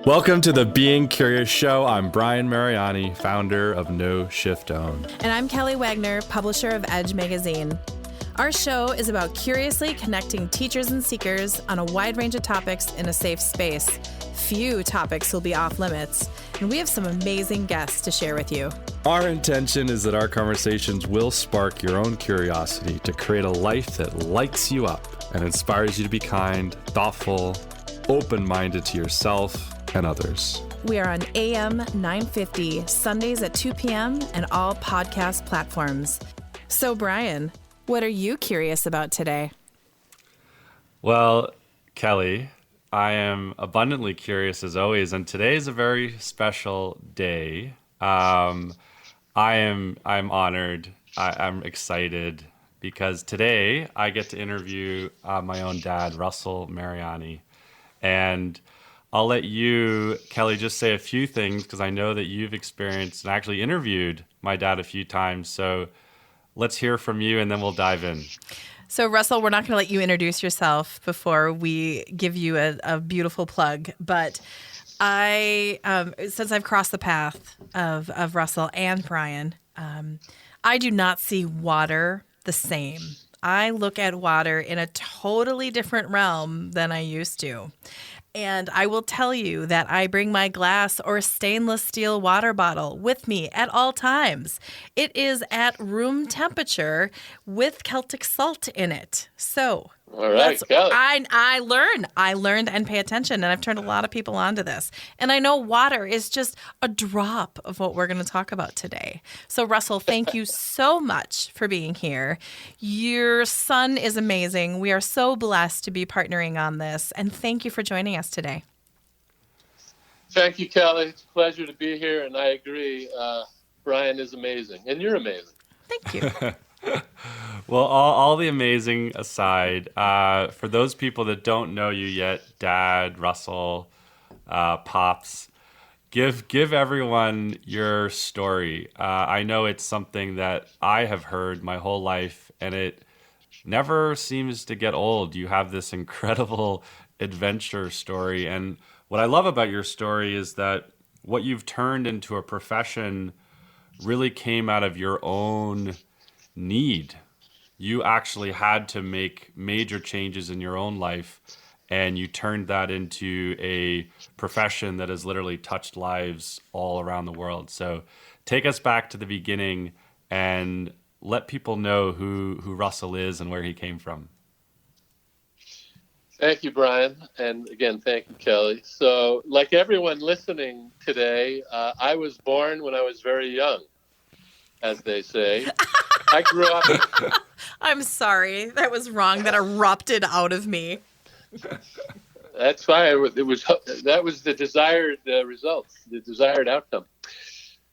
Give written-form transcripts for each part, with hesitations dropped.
Welcome to the Being Curious Show. I'm Brian Mariani, founder of No Shift Own. And I'm Kelly Wagner, publisher of Edge Magazine. Our show is about curiously connecting teachers and seekers on a wide range of topics in a safe space. Few topics will be off limits, and we have some amazing guests to share with you. Our intention is that our conversations will spark your own curiosity to create a life that lights you up and inspires you to be kind, thoughtful, open-minded to yourself and others. We are on AM 950, Sundays at 2 p.m., and all podcast platforms. So, Brian, what are you curious about today? Well, Kelly, I am abundantly curious as always, and today is a very special day. I'm honored. I'm excited because today I get to interview my own dad, Russell Mariani, and I'll let you, Kelly, just say a few things because I know that you've experienced and actually interviewed my dad a few times. So let's hear from you and then we'll dive in. So, Russell, we're not going to let you introduce yourself before we give you a beautiful plug. But since I've crossed the path of Russell and Brian, I do not see water the same. I look at water in a totally different realm than I used to. And I will tell you that I bring my glass or stainless steel water bottle with me at all times. It is at room temperature with Celtic salt in it. So all right, Kelly. I learned and pay attention, and I've turned a lot of people onto this. And I know water is just a drop of what we're going to talk about today. So, Russell, thank you so much for being here. Your son is amazing. We are so blessed to be partnering on this, and thank you for joining us today. Thank you, Kelly. It's a pleasure to be here, and I agree. Brian is amazing, and you're amazing. Thank you. Well, all the amazing aside, for those people that don't know you yet, Dad, Russell, Pops, give everyone your story. I know it's something that I have heard my whole life, and it never seems to get old. You have this incredible adventure story, and what I love about your story is that what you've turned into a profession really came out of your own need. You actually had to make major changes in your own life, and you turned that into a profession that has literally touched lives all around the world. So take us back to the beginning and let people know who Russell is and where he came from. Thank you, Brian. And again, thank you, Kelly. So like everyone listening today, I was born when I was very young, as they say. I grew up. I'm sorry. That was wrong. That erupted out of me. That's fine. That was the desired result, the desired outcome.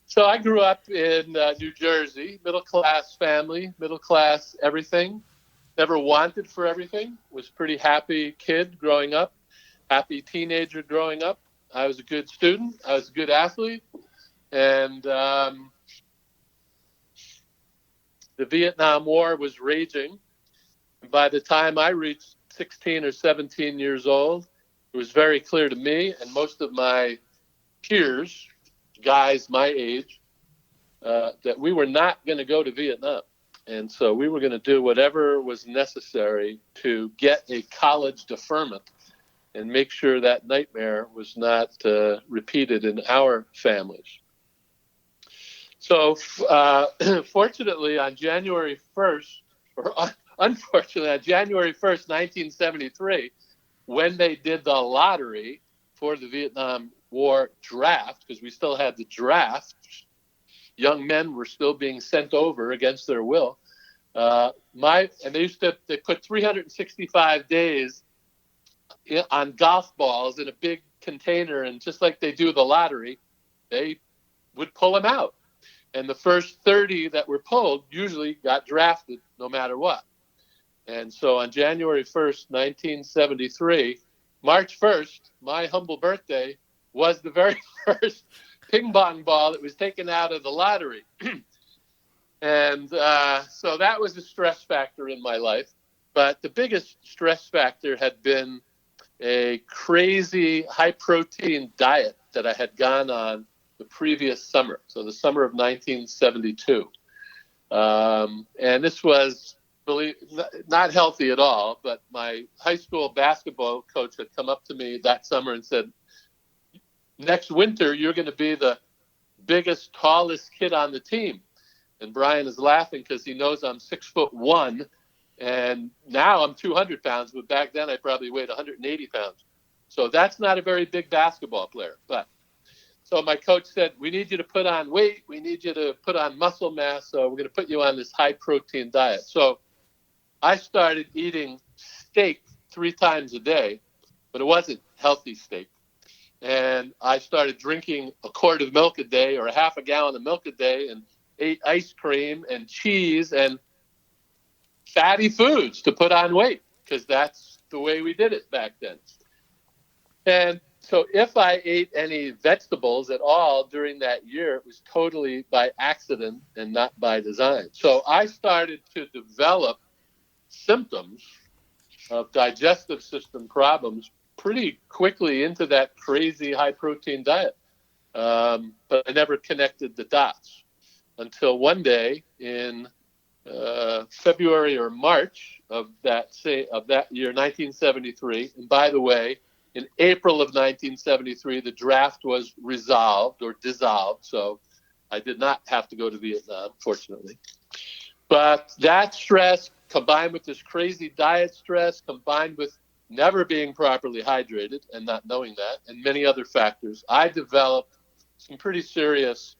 So I grew up in New Jersey, middle-class family, middle-class everything. Never wanted for everything. Was pretty happy kid growing up, happy teenager growing up. I was a good student. I was a good athlete. And the Vietnam War was raging. By the time I reached 16 or 17 years old, it was very clear to me and most of my peers, guys my age, that we were not going to go to Vietnam. And so we were going to do whatever was necessary to get a college deferment and make sure that nightmare was not repeated in our families. So fortunately, on January 1st, or unfortunately, on January 1st, 1973, when they did the lottery for the Vietnam War draft, because we still had the draft, young men were still being sent over against their will. And they put 365 days on golf balls in a big container, and just like they do the lottery, they would pull them out. And the first 30 that were pulled usually got drafted no matter what. And so on January 1st, 1973, March 1st, my humble birthday, was the very first ping pong ball that was taken out of the lottery. And so that was a stress factor in my life. But the biggest stress factor had been a crazy high-protein diet that I had gone on the previous summer, so the summer of 1972. And this was really not healthy at all, but my high school basketball coach had come up to me that summer and said, next winter, you're going to be the biggest, tallest kid on the team. And Brian is laughing because he knows I'm 6'1", and now I'm 200 pounds, but back then I probably weighed 180 pounds. So that's not a very big basketball player. But so my coach said, we need you to put on weight. We need you to put on muscle mass. So we're going to put you on this high protein diet. So I started eating steak 3 times a day, but it wasn't healthy steak. And I started drinking a quart of milk a day or a half a gallon of milk a day, and ate ice cream and cheese and fatty foods to put on weight, because that's the way we did it back then. And so if I ate any vegetables at all during that year, it was totally by accident and not by design. So I started to develop symptoms of digestive system problems pretty quickly into that crazy high protein diet. But I never connected the dots until one day in February or March of that year, 1973. And by the way, in April of 1973, the draft was resolved or dissolved, so I did not have to go to Vietnam, fortunately. But that stress, combined with this crazy diet stress, combined with never being properly hydrated and not knowing that, and many other factors, I developed some pretty serious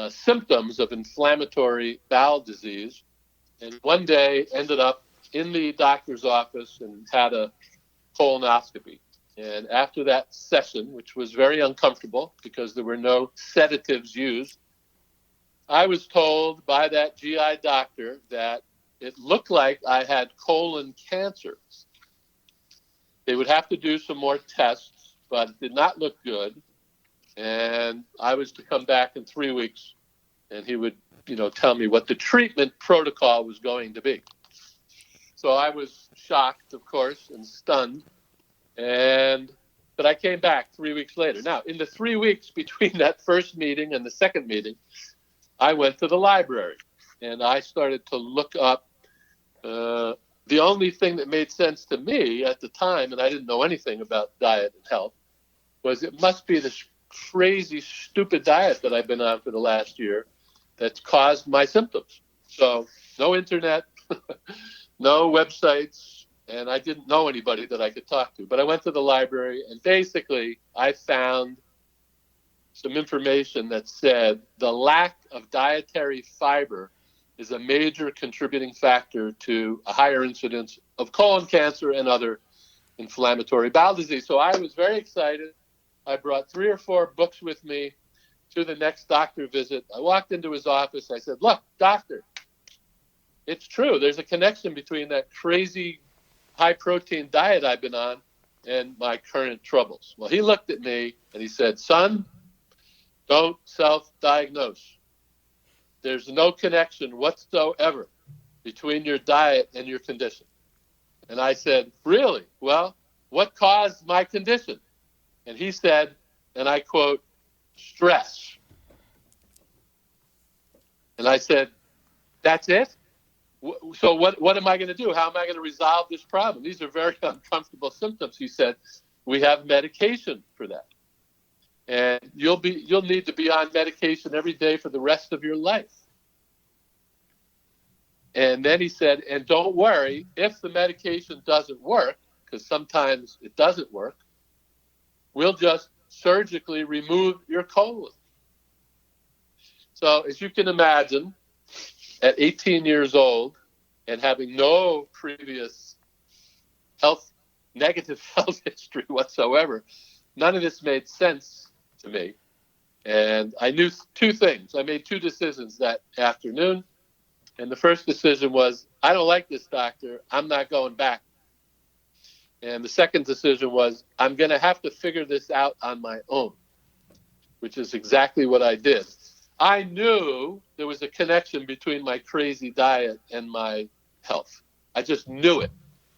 symptoms of inflammatory bowel disease, and one day ended up in the doctor's office and had a colonoscopy. And after that session, which was very uncomfortable because there were no sedatives used, I was told by that GI doctor that it looked like I had colon cancer. They would have to do some more tests, but it did not look good. And I was to come back in 3 weeks, and he would, tell me what the treatment protocol was going to be. So I was shocked, of course, and stunned. But I came back 3 weeks later. Now, in the 3 weeks between that first meeting and the second meeting, I went to the library, and I started to look up. The only thing that made sense to me at the time, and I didn't know anything about diet and health, was it must be this crazy, stupid diet that I've been on for the last year that's caused my symptoms. So no internet, no websites, and I didn't know anybody that I could talk to. But I went to the library, and basically I found some information that said the lack of dietary fiber is a major contributing factor to a higher incidence of colon cancer and other inflammatory bowel disease. So I was very excited. I brought 3 or 4 books with me to the next doctor visit. I walked into his office. I said, look, doctor, it's true. There's a connection between that crazy high-protein diet I've been on and my current troubles. Well, he looked at me and he said, son, don't self-diagnose. There's no connection whatsoever between your diet and your condition. And I said, really? Well, what caused my condition? And he said, and I quote, stress. And I said, that's it? So what am I going to do? How am I going to resolve this problem? These are very uncomfortable symptoms. He said, we have medication for that. And you'll need to be on medication every day for the rest of your life. And then he said, and don't worry, if the medication doesn't work, because sometimes it doesn't work, we'll just surgically remove your colon. So as you can imagine, at 18 years old and having no previous negative health history whatsoever, none of this made sense to me. And I knew 2 things. I made 2 decisions that afternoon. And the first decision was, I don't like this doctor. I'm not going back. And the second decision was, I'm going to have to figure this out on my own, which is exactly what I did. I knew there was a connection between my crazy diet and my health. I just knew it.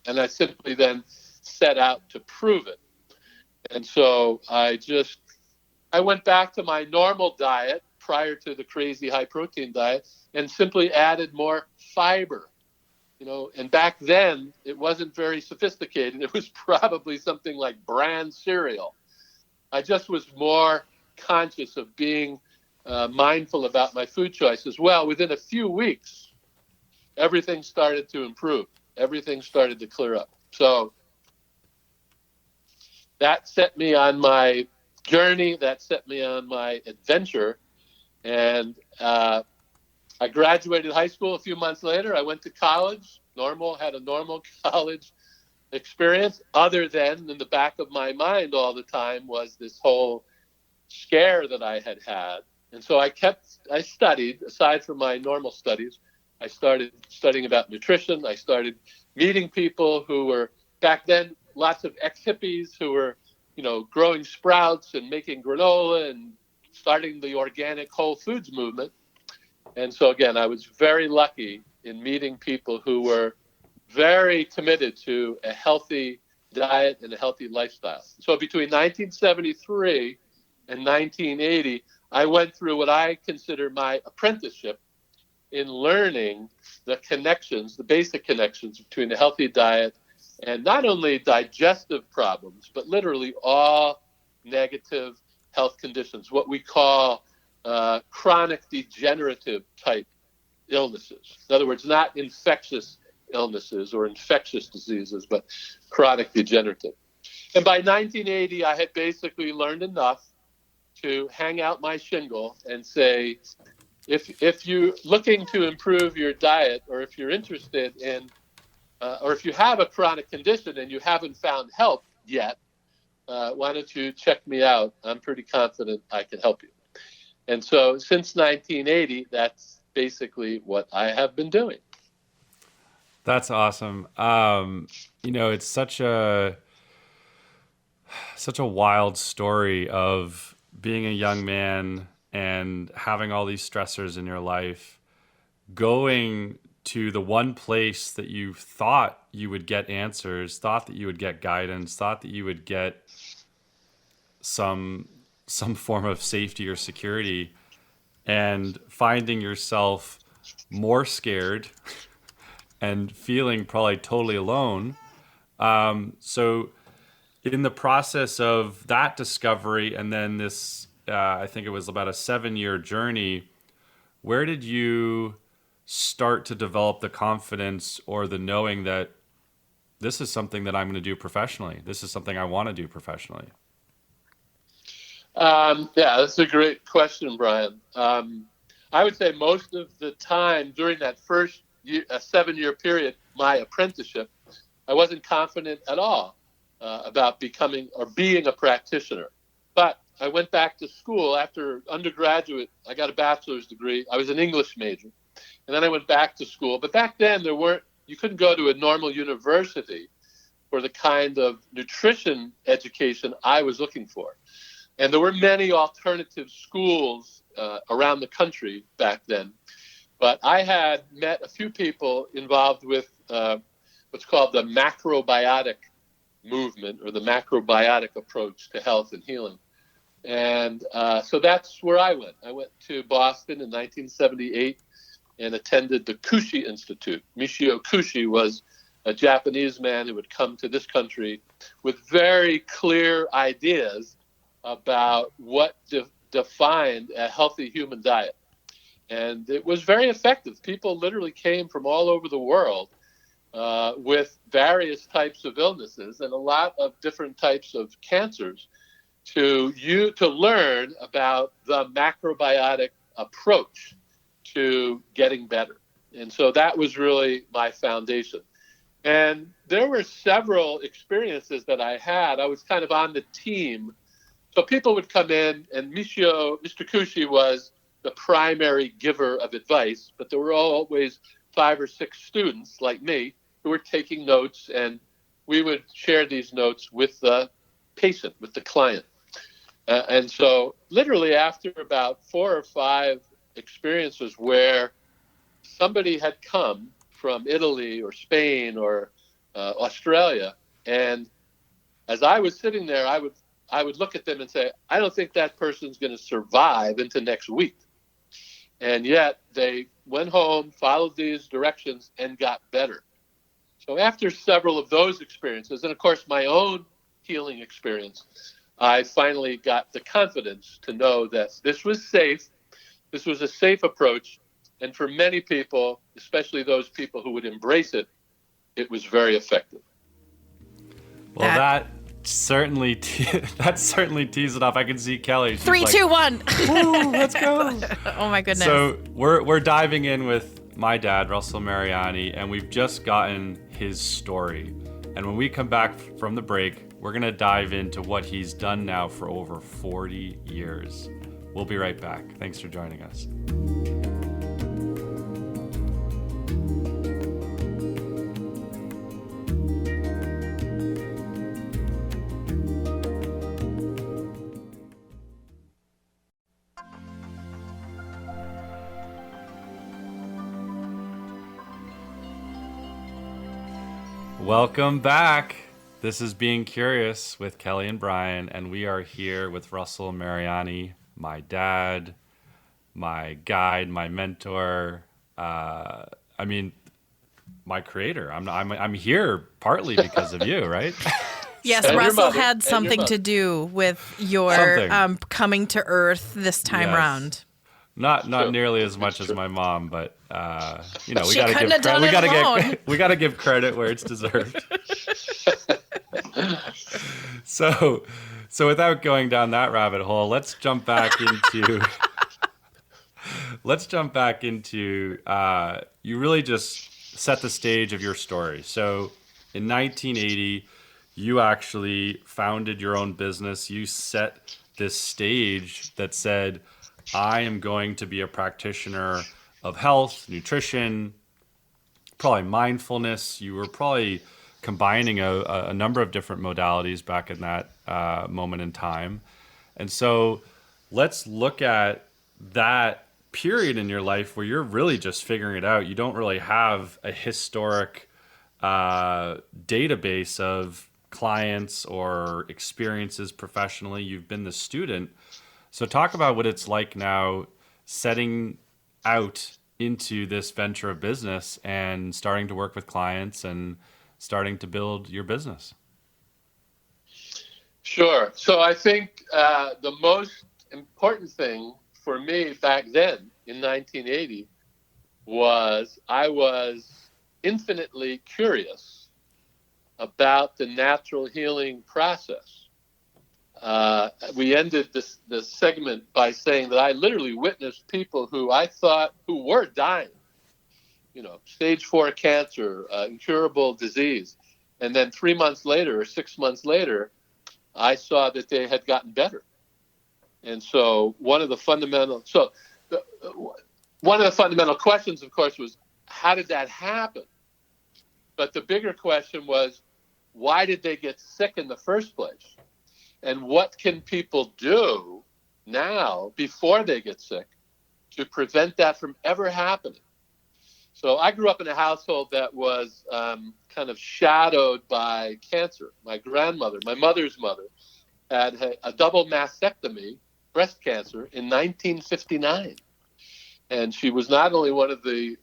And I simply then set out to prove it. And so I went back to my normal diet prior to the crazy high protein diet and simply added more fiber. And back then it wasn't very sophisticated. It was probably something like bran cereal. I just was more conscious of being mindful about my food choices. Well, within a few weeks, everything started to improve. Everything started to clear up. So that set me on my journey. That set me on my adventure. And I graduated high school a few months later. I went to college, had a normal college experience, other than in the back of my mind all the time was this whole scare that I had had. And so I studied, aside from my normal studies. I started studying about nutrition. I started meeting people who were, back then, lots of ex-hippies who were, growing sprouts and making granola and starting the organic Whole Foods movement. And so, again, I was very lucky in meeting people who were very committed to a healthy diet and a healthy lifestyle. So between 1973 and 1980, I went through what I consider my apprenticeship in learning the basic connections between a healthy diet and not only digestive problems, but literally all negative health conditions, what we call chronic degenerative type illnesses. In other words, not infectious illnesses or infectious diseases, but chronic degenerative. And by 1980, I had basically learned enough to hang out my shingle and say, if you're looking to improve your diet, or if you're interested in, or if you have a chronic condition and you haven't found help yet, why don't you check me out? I'm pretty confident I can help you. And so since 1980, that's basically what I have been doing. That's awesome. It's such a wild story of being a young man and having all these stressors in your life, going to the one place that you thought you would get answers, thought that you would get guidance, thought that you would get some form of safety or security, and finding yourself more scared and feeling probably totally alone. So in the process of that discovery and then this, I think it was about a 7-year journey, where did you start to develop the confidence or the knowing that this is something that I'm going to do professionally? This is something I want to do professionally. That's a great question, Brian. I would say most of the time during that first 7-year period, my apprenticeship, I wasn't confident at all about becoming or being a practitioner. But I went back to school after undergraduate. I got a bachelor's degree. I was an English major. And then I went back to school. But back then, you couldn't go to a normal university for the kind of nutrition education I was looking for. And there were many alternative schools around the country back then. But I had met a few people involved with what's called the macrobiotic movement, or the macrobiotic approach to health and healing. And so that's where I went. I went to Boston in 1978 and attended the Kushi Institute. Michio Kushi was a Japanese man who would come to this country with very clear ideas about what defined a healthy human diet. And it was very effective. People literally came from all over the world with various types of illnesses and a lot of different types of cancers to learn about the macrobiotic approach to getting better. And so that was really my foundation. And there were several experiences that I had. I was kind of on the team. So people would come in, and Mr. Kushi was the primary giver of advice, but there were always 5 or 6 students like me who were taking notes, and we would share these notes with the patient, with the client. And so literally after about 4 or 5 experiences where somebody had come from Italy or Spain or Australia, and as I was sitting there, I would look at them and say, I don't think that person's going to survive into next week. And yet they went home, followed these directions, and got better. So after several of those experiences, and of course my own healing experience, I finally got the confidence to know that this was safe. This was a safe approach. And for many people, especially those people who would embrace it, it was very effective. Well, that certainly tees it up. I can see Kelly. 3, 2, 1. Ooh, let's go. Oh my goodness. So we're diving in with my dad, Russell Mariani, and we've just gotten his story. And when we come back from the break, we're going to dive into what he's done now for over 40 years. We'll be right back. Thanks for joining us. Welcome back. This is Being Curious with Kelly and Brian, and we are here with Russell Mariani, my dad, my guide, my mentor. My creator. I'm here partly because of you, right? Yes, And your Russell mother. had And your something mother. to do with your Something. coming to Earth this time Yes. round. Not True. nearly as much It's as true. my mom, but we She gotta couldn't give have done it alone. we gotta give credit where it's deserved. So without going down that rabbit hole, let's jump back into you really just set the stage of your story. So in 1980, you actually founded your own business. You set this stage that said, I am going to be a practitioner of health, nutrition, probably mindfulness. You were probably combining a number of different modalities back in that moment in time. And so let's look at that period in your life where you're really just figuring it out. You don't really have a historic database of clients or experiences professionally. You've been the student. So talk about what it's like now setting out into this venture of business and starting to work with clients and starting to build your business. Sure. So I think the most important thing for me back then in 1980 was I was infinitely curious about the natural healing process. We ended this segment by saying that I literally witnessed people who I thought who were dying, stage 4 cancer, incurable disease. And then 3 months later or 6 months later, I saw that they had gotten better. And so one of the fundamental questions, of course, was how did that happen? But the bigger question was, why did they get sick in the first place? And what can people do now before they get sick to prevent that from ever happening? So I grew up in a household that was kind of shadowed by cancer. My grandmother, my mother's mother, had a double mastectomy, breast cancer, in 1959. And she was not only one of the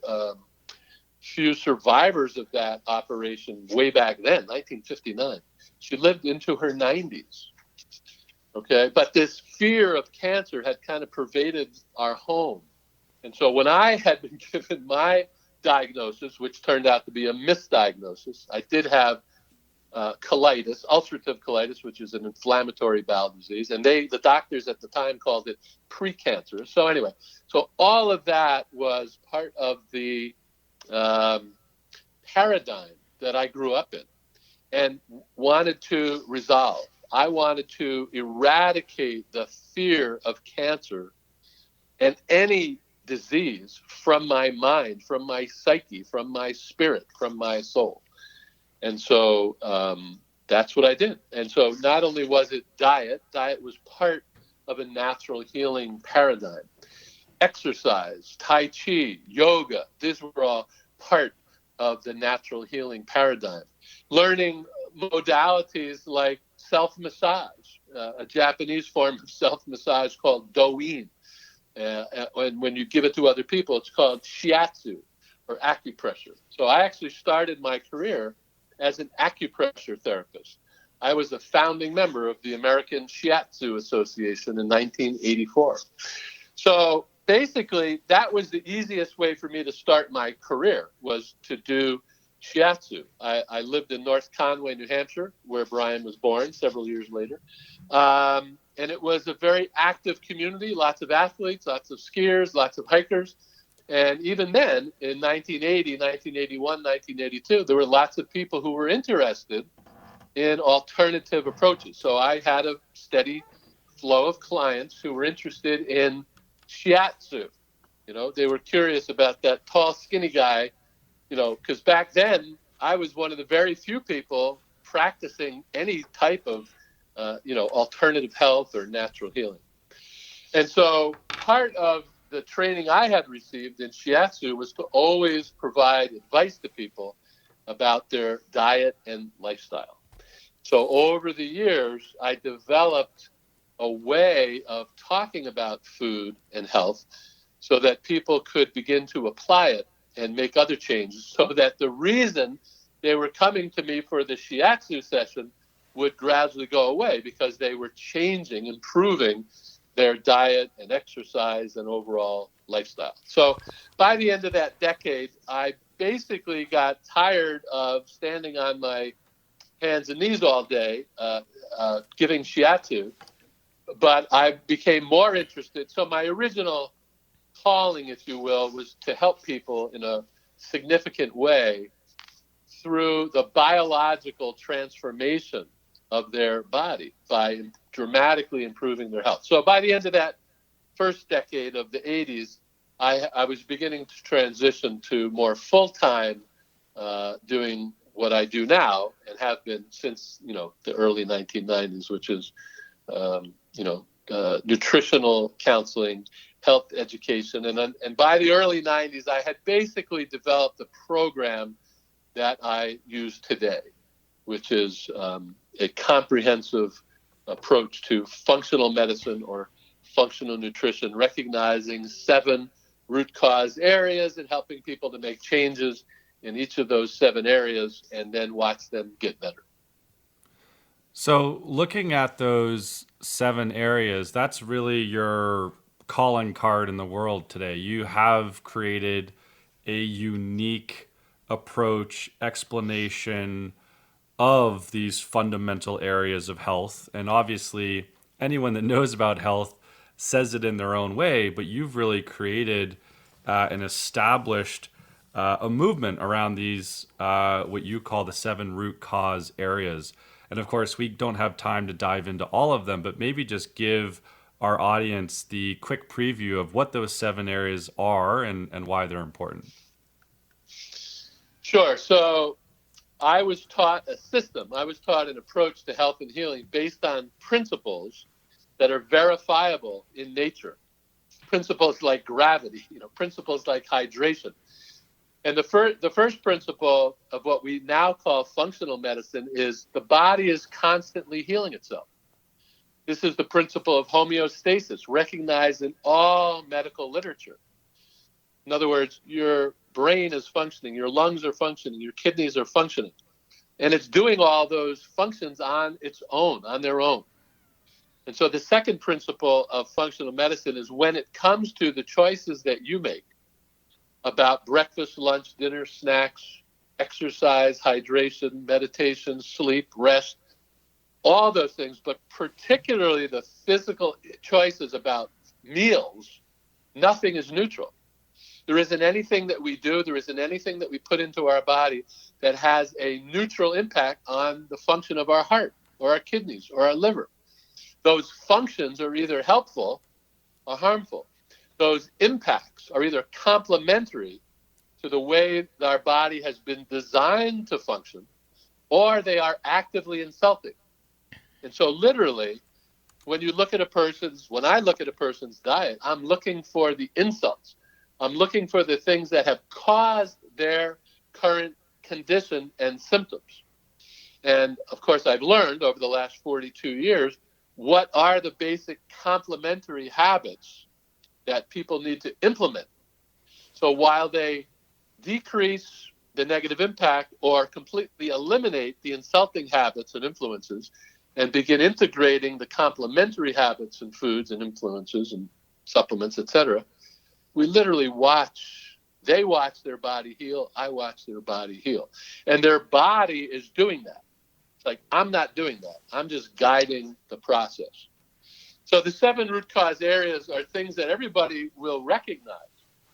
few survivors of that operation way back then, 1959. She lived into her 90s. Okay, but this fear of cancer had kind of pervaded our home. And so when I had been given my diagnosis, which turned out to be a misdiagnosis, I did have colitis, ulcerative colitis, which is an inflammatory bowel disease. And the doctors at the time called it precancerous. So anyway, so all of that was part of the paradigm that I grew up in and wanted to resolve. I wanted to eradicate the fear of cancer and any disease from my mind, from my psyche, from my spirit, from my soul. And so that's what I did. And so not only was it diet was part of a natural healing paradigm. Exercise, Tai Chi, yoga, these were all part of the natural healing paradigm. Learning modalities like self-massage, a Japanese form of self-massage called doin. And when you give it to other people, it's called shiatsu or acupressure. So I actually started my career as an acupressure therapist. I was a founding member of the American Shiatsu Association in 1984. So basically, that was the easiest way for me to start my career, was to do shiatsu. I lived in North Conway, New Hampshire, where Brian was born several years later. And it was a very active community, lots of athletes, lots of skiers, lots of hikers. And even then, in 1980, 1981, 1982, there were lots of people who were interested in alternative approaches. So I had a steady flow of clients who were interested in shiatsu. They were curious about that tall, skinny guy, because back then I was one of the very few people practicing any type of, alternative health or natural healing. And so part of the training I had received in shiatsu was to always provide advice to people about their diet and lifestyle. So over the years, I developed a way of talking about food and health so that people could begin to apply it and make other changes, so that the reason they were coming to me for the shiatsu session would gradually go away, because they were changing, improving their diet and exercise and overall lifestyle. So by the end of that decade, I basically got tired of standing on my hands and knees all day giving shiatsu, but I became more interested. So my original calling, if you will, was to help people in a significant way through the biological transformation of their body by dramatically improving their health. So by the end of that first decade of the 80s, I was beginning to transition to more full-time doing what I do now, and have been since, the early 1990s, which is, nutritional counseling, health education. And by the early 90s, I had basically developed a program that I use today, which is a comprehensive approach to functional medicine or functional nutrition, recognizing 7 root cause areas and helping people to make changes in each of those 7 areas, and then watch them get better. So looking at those 7 areas, that's really your calling card in the world today. You have created a unique approach, explanation of these fundamental areas of health. And obviously, anyone that knows about health says it in their own way, but you've really created and established a movement around these, what you call the 7 root cause areas. And of course, we don't have time to dive into all of them, but maybe just give our audience the quick preview of what those 7 areas are and why they're important. Sure. So I was taught a system. I was taught an approach to health and healing based on principles that are verifiable in nature. Principles like gravity, principles like hydration. And the first principle of what we now call functional medicine is the body is constantly healing itself. This is the principle of homeostasis, recognized in all medical literature. In other words, your brain is functioning, your lungs are functioning, your kidneys are functioning. And it's doing all those functions on its own, on their own. And so the second principle of functional medicine is when it comes to the choices that you make about breakfast, lunch, dinner, snacks, exercise, hydration, meditation, sleep, rest, all those things, but particularly the physical choices about meals, nothing is neutral. There isn't anything that we do, there isn't anything that we put into our body that has a neutral impact on the function of our heart or our kidneys or our liver. Those functions are either helpful or harmful. Those impacts are either complementary to the way that our body has been designed to function, or they are actively insulting. And so literally, when I look at a person's diet, I'm looking for the insults. I'm looking for the things that have caused their current condition and symptoms. And of course, I've learned over the last 42 years what are the basic complementary habits that people need to implement. So while they decrease the negative impact or completely eliminate the insulting habits and influences and begin integrating the complementary habits and foods and influences and supplements, etc., we literally they watch their body heal, I watch their body heal. And their body is doing that. It's like, I'm not doing that. I'm just guiding the process. So the 7 root cause areas are things that everybody will recognize.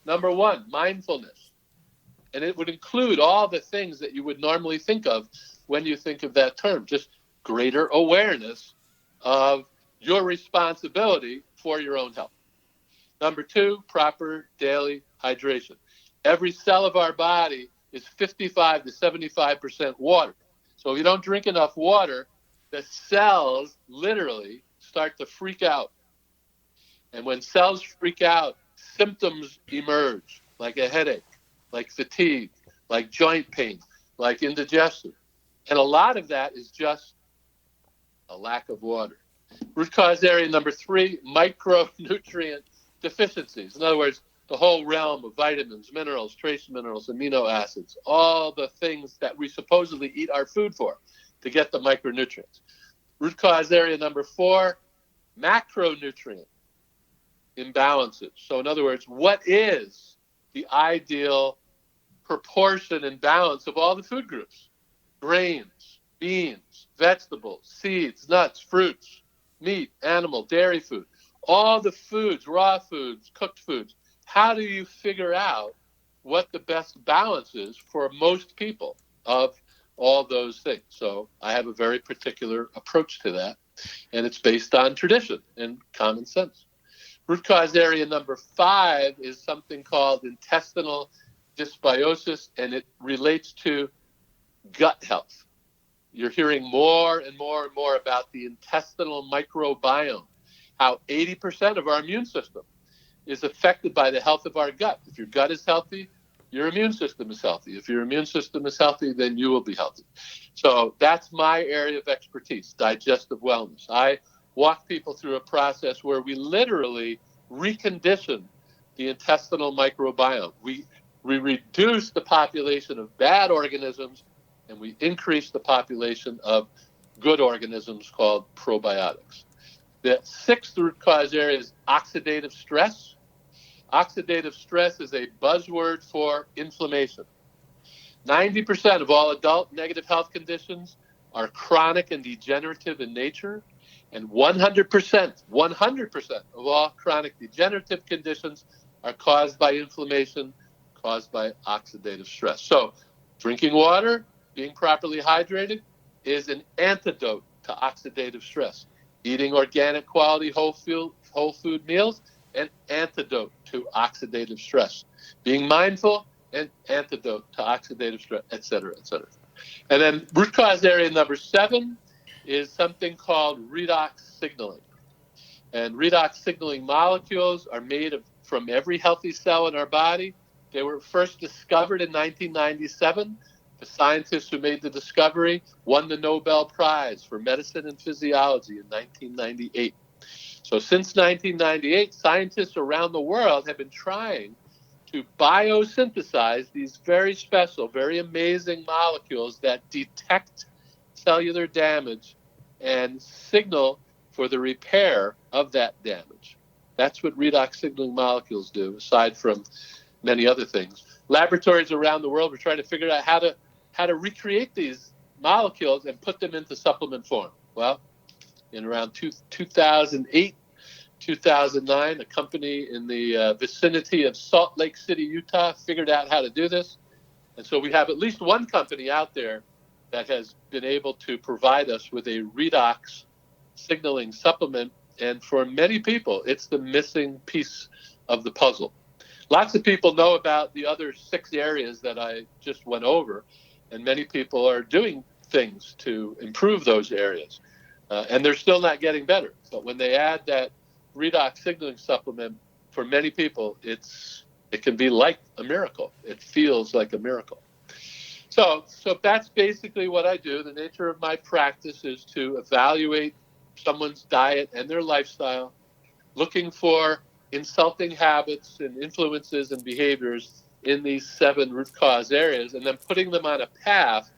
Number 1, mindfulness. And it would include all the things that you would normally think of when you think of that term, just greater awareness of your responsibility for your own health. Number 2, proper daily hydration. Every cell of our body is 55 to 75% water. So if you don't drink enough water, the cells literally start to freak out. And when cells freak out, symptoms emerge, like a headache, like fatigue, like joint pain, like indigestion. And a lot of that is just a lack of water. Root cause area number 3, micronutrient deficiencies. In other words, the whole realm of vitamins, minerals, trace minerals, amino acids, all the things that we supposedly eat our food for to get the micronutrients. Root cause area number 4, macronutrient imbalances. So in other words, what is the ideal proportion and balance of all the food groups? Grains, beans, vegetables, seeds, nuts, fruits, meat, animal, dairy food, all the foods, raw foods, cooked foods. How do you figure out what the best balance is for most people of all those things? So I have a very particular approach to that, and it's based on tradition and common sense. Root cause area number 5 is something called intestinal dysbiosis, and it relates to gut health. You're hearing more and more and more about the intestinal microbiome, how 80% of our immune system is affected by the health of our gut. If your gut is healthy, your immune system is healthy. If your immune system is healthy, then you will be healthy. So that's my area of expertise, digestive wellness. I walk people through a process where we literally recondition the intestinal microbiome. We reduce the population of bad organisms and we increase the population of good organisms called probiotics. The 6th root cause area is oxidative stress. Oxidative stress is a buzzword for inflammation. 90% of all adult negative health conditions are chronic and degenerative in nature, and 100% of all chronic degenerative conditions are caused by inflammation, caused by oxidative stress. So drinking water, being properly hydrated, is an antidote to oxidative stress. Eating organic quality whole food meals, an antidote to oxidative stress. Being mindful, an antidote to oxidative stress, et cetera, et cetera. And then root cause area number 7 is something called redox signaling. And redox signaling molecules are made from every healthy cell in our body. They were first discovered in 1997. The scientists who made the discovery won the Nobel Prize for Medicine and Physiology in 1998. So since 1998, scientists around the world have been trying to biosynthesize these very special, very amazing molecules that detect cellular damage and signal for the repair of that damage. That's what redox signaling molecules do, aside from many other things. Laboratories around the world are trying to figure out how to recreate these molecules and put them into supplement form. Well, in around 2008, 2009, a company in the vicinity of Salt Lake City, Utah, figured out how to do this. And so we have at least one company out there that has been able to provide us with a redox signaling supplement. And for many people, it's the missing piece of the puzzle. Lots of people know about the other 6 areas that I just went over, and many people are doing things to improve those areas. And they're still not getting better. But when they add that redox signaling supplement, for many people, it can be like a miracle. It feels like a miracle. So that's basically what I do. The nature of my practice is to evaluate someone's diet and their lifestyle, looking for insulting habits and influences and behaviors in these 7 root cause areas, and then putting them on a path,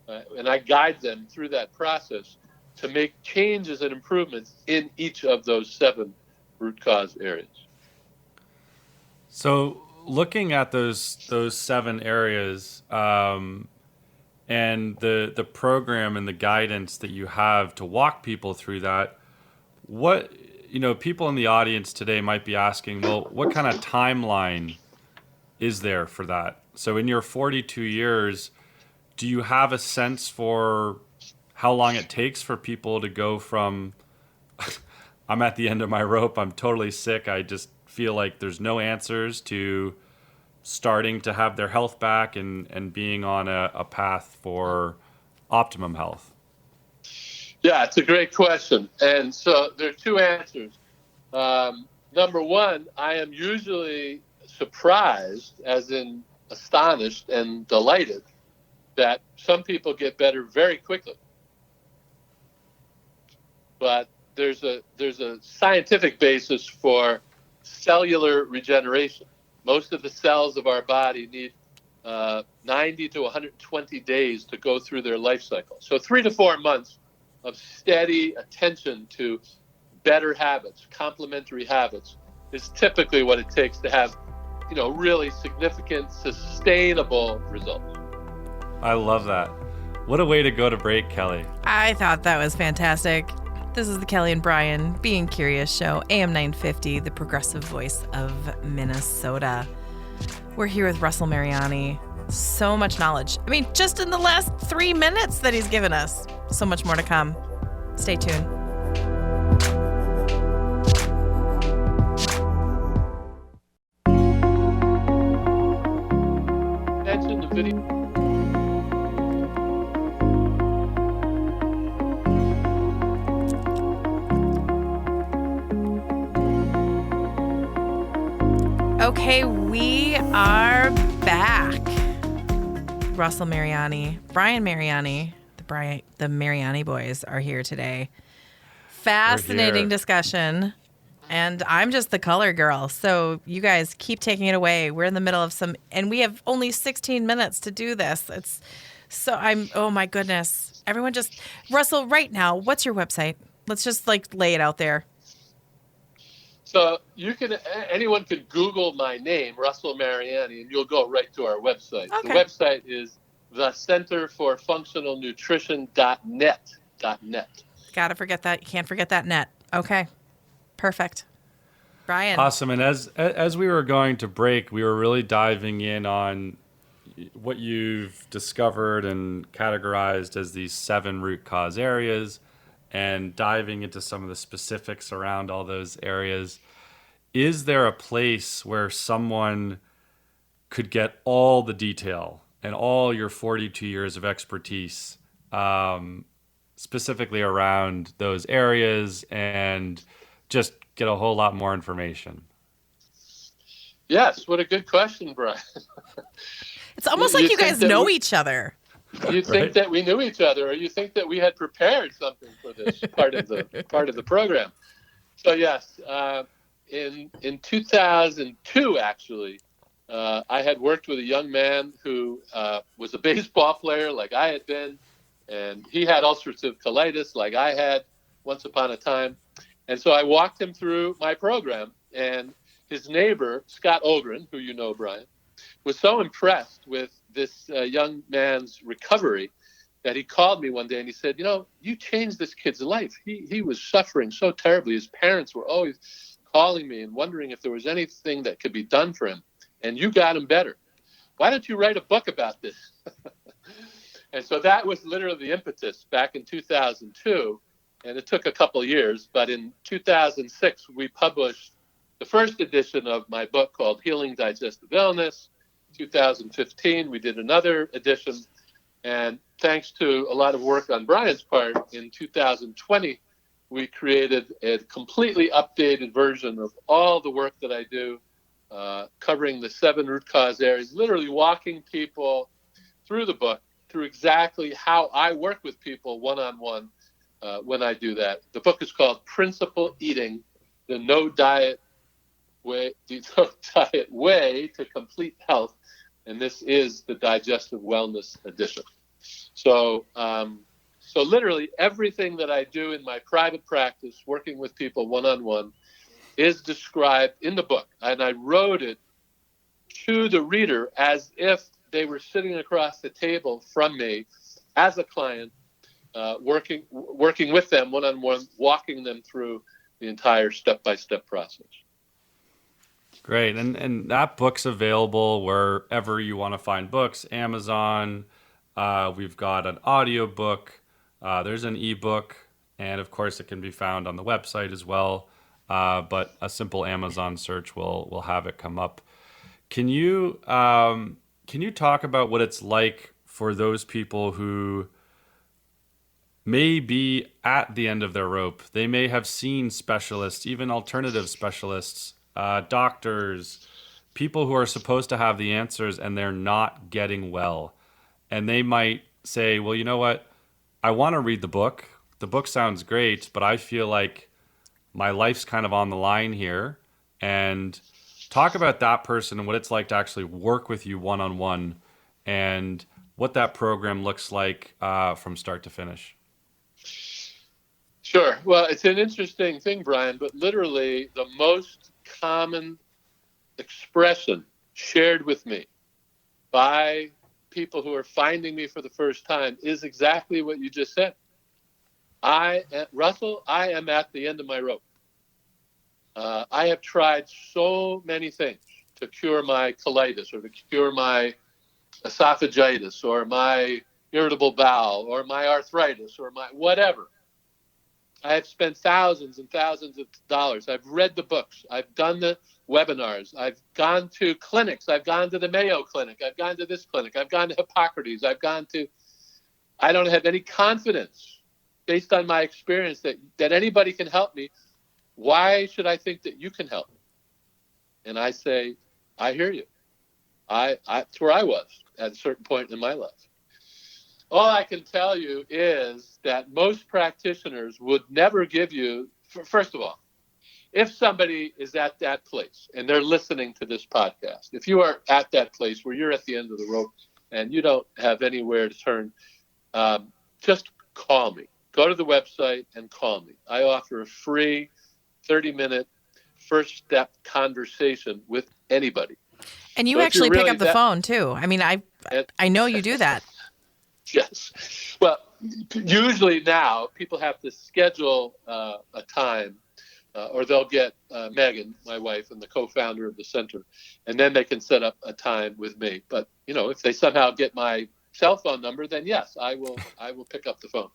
and I guide them through that process to make changes and improvements in each of those 7 root cause areas. So looking at those 7 areas, and the program and the guidance that you have to walk people through that, what, people in the audience today might be asking, well, what kind of timeline is there for that? So in your 42 years, do you have a sense for how long it takes for people to go from I'm at the end of my rope, I'm totally sick, I just feel like there's no answers, to starting to have their health back and being on a path for optimum health? Yeah, it's a great question. And so there are 2 answers. Number one, I am usually surprised, as in astonished and delighted, that some people get better very quickly. But there's a scientific basis for cellular regeneration. Most of the cells of our body need 90 to 120 days to go through their life cycle. So 3 to 4 months of steady attention to better habits, complementary habits, is typically what it takes to have, really significant, sustainable results. I love that. What a way to go to break, Kelly. I thought that was fantastic. This is the Kelly and Brian Being Curious show, AM 950, the progressive voice of Minnesota. We're here with Russell Mariani. So much knowledge. I mean, just in the last 3 minutes that he's given us. So much more to come. Stay tuned. Mention the video. Okay, we are back. Russell Mariani, Brian Mariani, the Mariani boys are here today. Fascinating discussion. And I'm just the color girl. So you guys keep taking it away. We're in the middle of and we have only 16 minutes to do this. Oh my goodness. Everyone Russell, right now, what's your website? Let's just lay it out there. So anyone could Google my name, Russell Mariani, and you'll go right to our website. Okay. The website is the Center for Functional Nutrition.net. Gotta forget that. You can't forget that net. Okay. Perfect. Brian. Awesome. And as we were going to break, we were really diving in on what you've discovered and categorized as these 7 root cause areas, and diving into some of the specifics around all those areas. Is there a place where someone could get all the detail and all your 42 years of expertise, specifically around those areas, and just get a whole lot more information? Yes, what a good question, Brian. It's almost like you guys know each other. You think that we knew each other, or you think that we had prepared something for this part of the program. So yes, in 2002, actually, I had worked with a young man who was a baseball player like I had been, and he had ulcerative colitis like I had once upon a time. And so I walked him through my program, and his neighbor, Scott Ogren, who you know, Brian, was so impressed with this young man's recovery that he called me one day and he said, you changed this kid's life. He was suffering so terribly. His parents were always calling me and wondering if there was anything that could be done for him. And you got him better. Why don't you write a book about this? And so that was literally the impetus back in 2002. And it took a couple of years. But in 2006, we published the first edition of my book called Healing Digestive Illness. 2015, we did another edition, and thanks to a lot of work on Brian's part, in 2020, we created a completely updated version of all the work that I do, covering the 7 root cause areas, literally walking people through the book through exactly how I work with people one-on-one when I do that. The book is called Principle Eating, the No Diet Way to Complete Health, and this is the Digestive Wellness edition. So, so literally everything that I do in my private practice, working with people one-on-one, is described in the book, and I wrote it to the reader as if they were sitting across the table from me as a client, working with them one-on-one, walking them through the entire step-by-step process. Great. And that book's available wherever you want to find books, Amazon. We've got an audio book. There's an ebook. And of course, it can be found on the website as well. But a simple Amazon search will have it come up. Can you talk about what it's like for those people who may be at the end of their rope? They may have seen specialists, even alternative specialists, doctors, people who are supposed to have the answers, and they're not getting well. And they might say, well, you know what? I want to read the book. The book sounds great, but I feel like my life's kind of on the line here. And talk about that person and what it's like to actually work with you one-on-one and what that program looks like from start to finish. Sure. Well, it's an interesting thing, Brian, but literally the most common expression shared with me by people who are finding me for the first time is exactly what you just said. Russell, I am at the end of my rope. I have tried so many things to cure my colitis or to cure my esophagitis or my irritable bowel or my arthritis or my whatever. I have spent thousands and thousands of dollars. I've read the books. I've done the webinars. I've gone to clinics. I've gone to the Mayo Clinic. I've gone to this clinic. I've gone to Hippocrates. I don't have any confidence based on my experience that anybody can help me. Why should I think that you can help me? And I say, I hear you. That's where I was at a certain point in my life. All I can tell you is that most practitioners would never give you, first of all, if somebody is at that place and they're listening to this podcast, if you are at that place where you're at the end of the rope and you don't have anywhere to turn, just call me. Go to the website and call me. I offer a free 30-minute first step conversation with anybody. And you actually pick up the phone too. I mean, I know you do that. Yes. Well, usually now people have to schedule a time or they'll get Megan, my wife and the co-founder of the center, and then they can set up a time with me. But, if they somehow get my cell phone number, then yes, I will pick up the phone.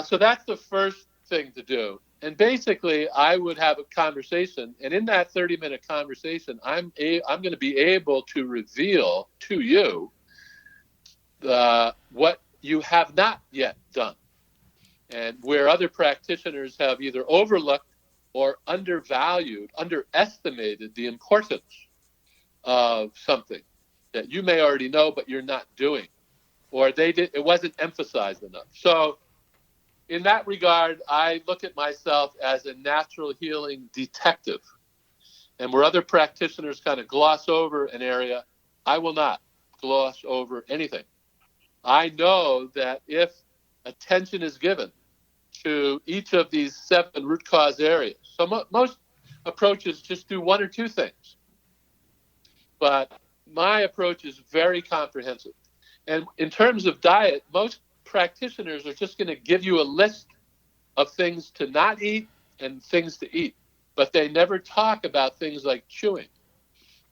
So that's the first thing to do. And basically, I would have a conversation, and in that 30-minute conversation, I'm going to be able to reveal to you what you have not yet done, and where other practitioners have either overlooked or underestimated the importance of something that you may already know but you're not doing, or it wasn't emphasized enough. So in that regard, I look at myself as a natural healing detective. And where other practitioners kind of gloss over an area, I will not gloss over anything. I know that if attention is given to each of these 7 root cause areas, so most approaches just do 1 or 2 things. But my approach is very comprehensive. And in terms of diet, most practitioners are just going to give you a list of things to not eat and things to eat, but they never talk about things like chewing.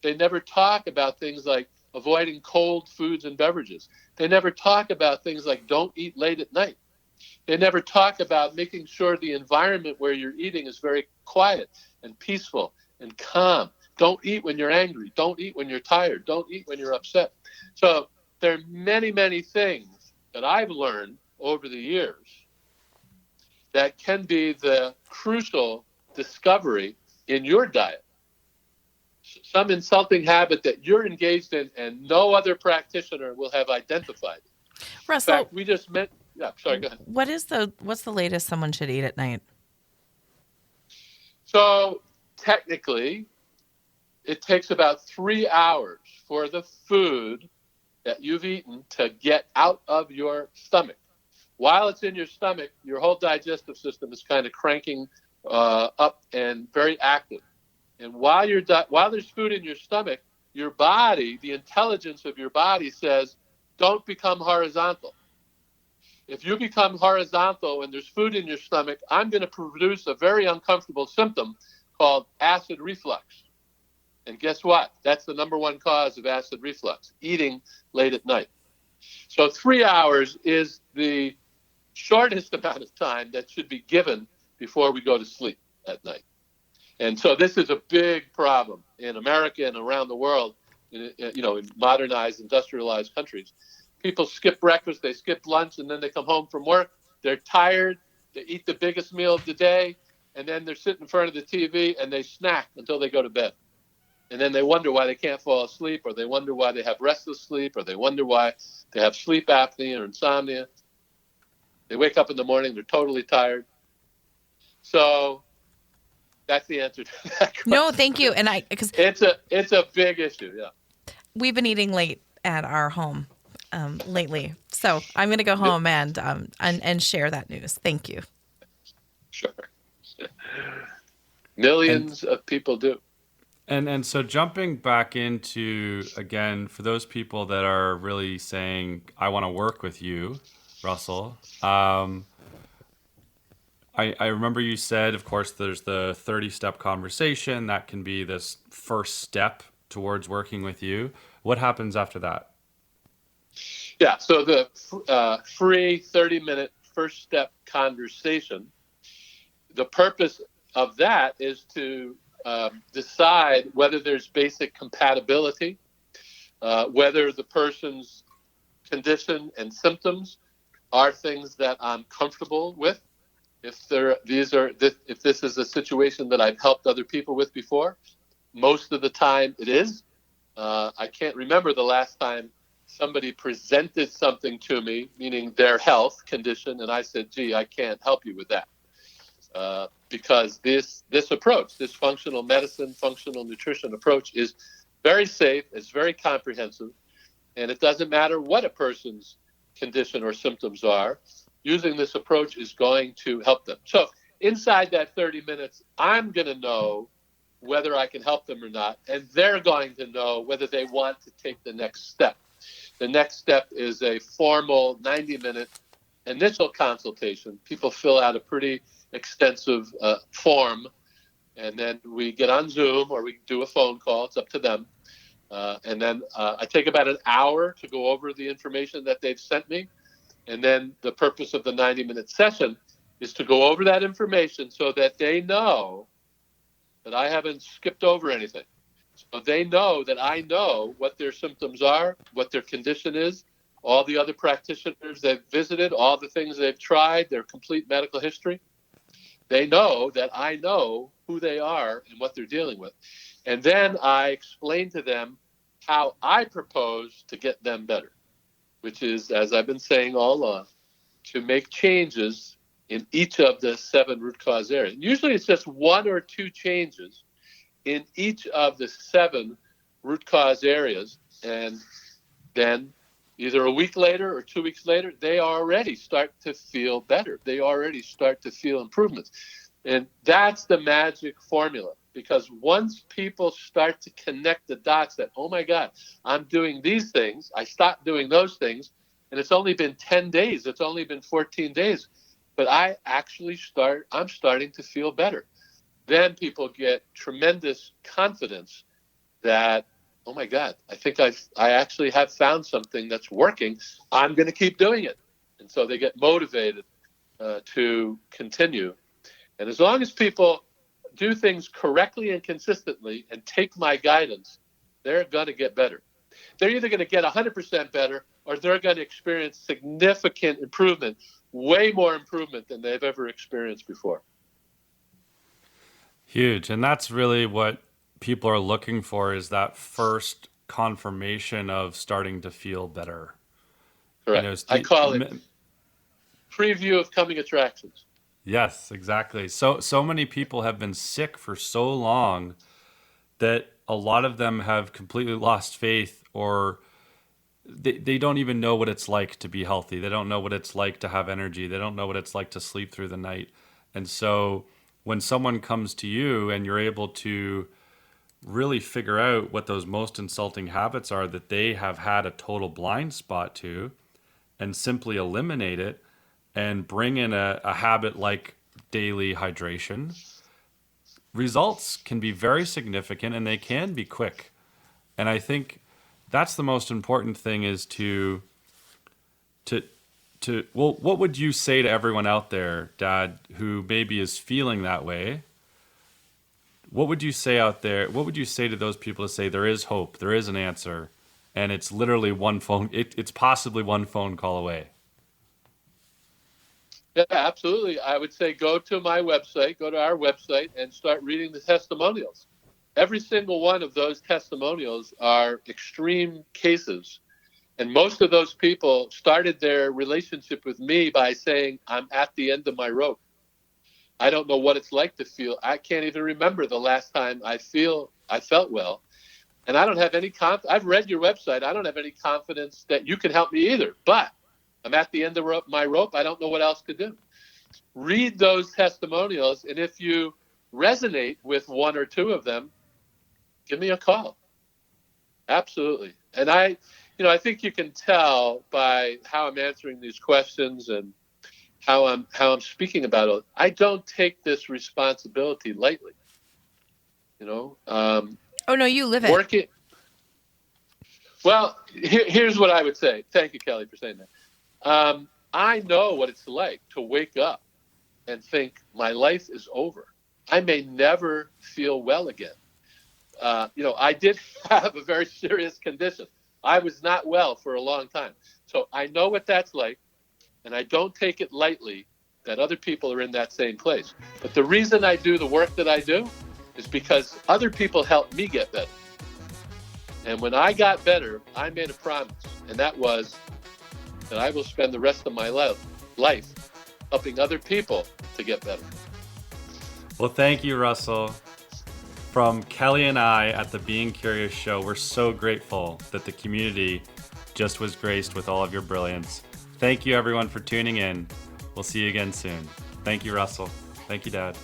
They never talk about things like avoiding cold foods and beverages. They never talk about things like don't eat late at night. They never talk about making sure the environment where you're eating is very quiet and peaceful and calm. Don't eat when you're angry. Don't eat when you're tired. Don't eat when you're upset. So there are many, many things that I've learned over the years that can be the crucial discovery in your diet. some insulting habit that you're engaged in and no other practitioner will have identified. In Russell, fact, we just met. Yeah, sorry, go ahead. what's the latest someone should eat at night? So technically, it takes about 3 hours for the food that you've eaten to get out of your stomach. While it's in your stomach, your whole digestive system is kind of cranking up and very active. And while there's food in your stomach, your body, the intelligence of your body says, don't become horizontal. If you become horizontal and there's food in your stomach, I'm going to produce a very uncomfortable symptom called acid reflux. And guess what? That's the number one cause of acid reflux, eating late at night. So 3 hours is the shortest amount of time that should be given before we go to sleep at night. And so this is a big problem in America and around the world, in modernized, industrialized countries. People skip breakfast, they skip lunch, and then they come home from work. They're tired. They eat the biggest meal of the day, and then they're sitting in front of the TV, and they snack until they go to bed. And then they wonder why they can't fall asleep, or they wonder why they have restless sleep, or they wonder why they have sleep apnea or insomnia. They wake up in the morning, they're totally tired. So that's the answer to that question. No, thank you. And because it's a big issue. Yeah, we've been eating late at our home lately, so I'm going to go home and share that news. Thank you. Sure. Millions of people do. And so jumping back into, again, for those people that are really saying, I want to work with you, Russell, I remember you said, of course, there's the 30-step conversation. That can be this first step towards working with you. What happens after that? Yeah, so the free 30-minute first step conversation, the purpose of that is to decide whether there's basic compatibility, whether the person's condition and symptoms are things that I'm comfortable with. If this is a situation that I've helped other people with before, most of the time it is. I can't remember the last time somebody presented something to me, meaning their health condition, and I said, gee, I can't help you with that. Because this approach, this functional medicine, functional nutrition approach is very safe, it's very comprehensive, and it doesn't matter what a person's condition or symptoms are. Using this approach is going to help them. So inside that 30 minutes, I'm going to know whether I can help them or not, and they're going to know whether they want to take the next step. The next step is a formal 90-minute initial consultation. People fill out a pretty extensive form, and then we get on Zoom or we do a phone call. It's up to them. And then I take about an hour to go over the information that they've sent me. And then the purpose of the 90-minute session is to go over that information so that they know that I haven't skipped over anything. So they know that I know what their symptoms are, what their condition is, all the other practitioners they've visited, all the things they've tried, their complete medical history. They know that I know who they are and what they're dealing with. And then I explain to them how I propose to get them better, which is, as I've been saying all along, to make changes in each of the 7 root cause areas. Usually it's just 1 or 2 changes in each of the 7 root cause areas. And then either a week later or 2 weeks later, they already start to feel better. They already start to feel improvements. And that's the magic formula. Because once people start to connect the dots that, oh my God, I'm doing these things, I stopped doing those things, and it's only been 10 days, it's only been 14 days, but I'm starting to feel better. Then people get tremendous confidence that, oh my God, I think I actually have found something that's working. I'm going to keep doing it. And so they get motivated to continue. And as long as people do things correctly and consistently and take my guidance, they're going to get better. They're either going to get 100% better or they're going to experience significant improvement, way more improvement than they've ever experienced before. Huge. And that's really what people are looking for is that first confirmation of starting to feel better. Correct. I call it preview of coming attractions. Yes, exactly. So many people have been sick for so long that a lot of them have completely lost faith, or they don't even know what it's like to be healthy. They don't know what it's like to have energy. They don't know what it's like to sleep through the night. And so when someone comes to you and you're able to really figure out what those most insulting habits are that they have had a total blind spot to, and simply eliminate it and bring in a habit like daily hydration, results can be very significant and they can be quick. And I think that's the most important thing, is to well, what would you say to everyone out there, Dad, who maybe is feeling that way? What would you say out there? What would you say to those people to say there is hope, there is an answer, and it's literally it's possibly one phone call away? Yeah, absolutely. I would say go to my website, go to our website, and start reading the testimonials. Every single one of those testimonials are extreme cases. And most of those people started their relationship with me by saying, I'm at the end of my rope. I don't know what it's like to feel. I can't even remember the last time I felt well. And I don't have any I've read your website. I don't have any confidence that you can help me either. But I'm at the end of my rope. I don't know what else to do. Read those testimonials, and if you resonate with one or two of them, give me a call. Absolutely. And I think you can tell by how I'm answering these questions and how I'm speaking about it. I don't take this responsibility lightly. Oh no, you live it. Working. Well, here's what I would say. Thank you, Kelly, for saying that. I know what it's like to wake up and think my life is over. I may never feel well again. I did have a very serious condition. I was not well for a long time. So I know what that's like, and I don't take it lightly that other people are in that same place. But the reason I do the work that I do is because other people helped me get better. And when I got better, I made a promise, and that was that I will spend the rest of my life helping other people to get better. Well, thank you, Russell. From Kelly and I at the Being Curious show, we're so grateful that the community just was graced with all of your brilliance. Thank you, everyone, for tuning in. We'll see you again soon. Thank you, Russell. Thank you, Dad.